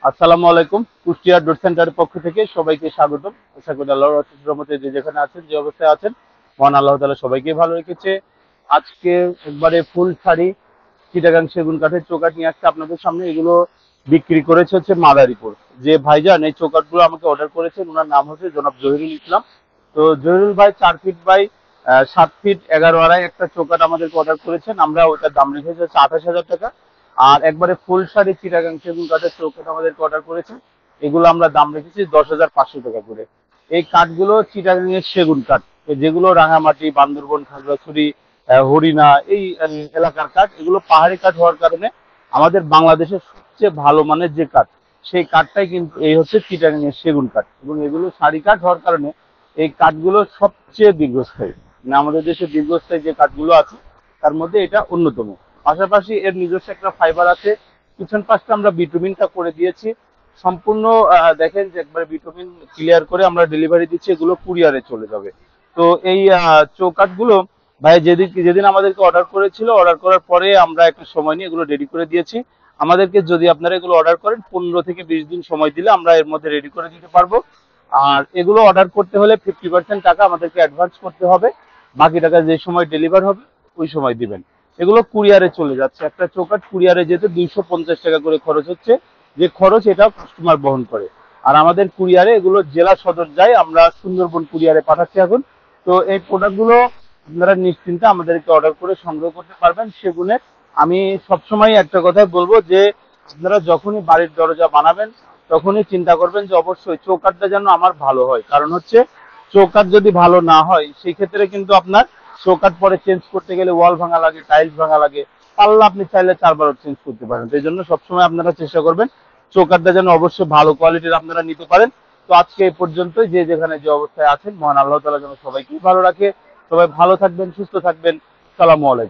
আসসালামু আলাইকুম। কুষ্টিয়া ডোর সেন্টারের পক্ষ থেকে সবাইকে স্বাগতম। আশা করি আল্লাহর অশেষ রহমতে যে যেখানে আছেন, যে অবস্থায় আছেন, মহান আল্লাহ তাআলা সবাইকে ভালো রেখেছে। আজকে একবারে ফুল শাড়ি চিটাগাং সেগুন কাঠের চৌকাঠ নিয়ে আসছে আপনাদের সামনে। এগুলো বিক্রি করেছে হচ্ছে মাদারীপুর। যে ভাইজান এই চৌকাঠগুলো আমাকে অর্ডার করেছেন, ওনার নাম হচ্ছে জনাব জহিরুল ইসলাম। তো জহিরুল ভাই 4 ফিট বাই 7 ফিট 11 আড়াই একটা চৌকাঠ আমাদেরকে অর্ডার করেছেন। আমরা ওটার দাম রেখেছি হচ্ছে 28,000 টাকা। আর একবারে ফুল শাড়ি চিটাগাং সেগুন কাঠের চৌকাঠ আমাদেরকে অর্ডার করেছে, এগুলো আমরা দাম রেখেছি 10,500 টাকা করে। এই কাঠগুলো চিটাগাং এর সেগুন কাঠ, যেগুলো রাঙামাটি, বান্দরবন, খাগড়াছড়ি, হরিণা এই এলাকার কাঠ। এগুলো পাহাড়ি কাঠ হওয়ার কারণে আমাদের বাংলাদেশের সবচেয়ে ভালো মানের যে কাঠ, সেই কাঠটাই কিন্তু এই হচ্ছে চিটাগাং এর সেগুন কাঠ। এবং এগুলো সারি কাঠ হওয়ার কারণে এই কাঠগুলো সবচেয়ে দীর্ঘস্থায়ী, মানে আমাদের দেশে দীর্ঘস্থায়ী যে কাঠগুলো আছে তার মধ্যে এটা অন্যতম। পাশাপাশি এর নিজস্ব একটা ফাইবার আছে। পিছন পাশটা আমরা বিটুমিনটা করে দিয়েছি সম্পূর্ণ। দেখেন যে একবার বিটুমিন ক্লিয়ার করে আমরা ডেলিভারি দিচ্ছি, এগুলো কুরিয়ারে চলে যাবে। তো এই চৌকাঠগুলো ভাই যেদিন যেদিন আমাদেরকে অর্ডার করেছিল, অর্ডার করার পরে আমরা একটা সময় নিয়ে এগুলো রেডি করে দিয়েছি। আমাদেরকে যদি আপনারা এগুলো অর্ডার করেন 15 থেকে 20 দিন সময় দিলে আমরা এর মধ্যে রেডি করে দিতে পারবো। আর এগুলো অর্ডার করতে হলে 50% টাকা আমাদেরকে অ্যাডভান্স করতে হবে, বাকি টাকা যে সময় ডেলিভার হবে ওই সময় দিবেন। এগুলো কুরিয়ারে চলে যাচ্ছে। একটা চৌকাঠ কুরিয়ারে যেতে 250 টাকা করে খরচ হচ্ছে, যে খরচ এটা কাস্টমার বহন করে। আর আমাদের কুরিয়ারে এগুলো জেলা সদর যায়, আমরা সুন্দরবন কুরিয়ারে পাঠাচ্ছি এখন। তো এই প্রোডাক্টগুলো আপনারা নিশ্চিন্তে আমাদেরকে অর্ডার করে সংগ্রহ করতে পারবেন সেগুনের। আমি সবসময় একটা কথাই বলবো যে আপনারা যখনই বাড়ির দরজা বানাবেন তখনই চিন্তা করবেন যে অবশ্যই চৌকাঠটা যেন আমার ভালো হয়। কারণ হচ্ছে চৌকাঠ যদি ভালো না হয় সেই ক্ষেত্রে কিন্তু আপনার চৌকাঠ পরে চেঞ্জ করতে গেলে ওয়াল ভাঙা লাগে, টাইলস ভাঙা লাগে, পাল্লা আপনি চাইলে 4 বার চেঞ্জ করতে পারেন। তো এই জন্য সবসময় আপনারা চেষ্টা করবেন চৌকাঠটা যেন অবশ্যই ভালো কোয়ালিটির আপনারা নিতে পারেন। তো আজকে এই পর্যন্তই। যে যেখানে যে অবস্থায় আছেন, মহান আল্লাহ তাআলা যেন সবাইকে ভালো রাখে। সবাই ভালো থাকবেন, সুস্থ থাকবেন। সালামু আলাইকুম।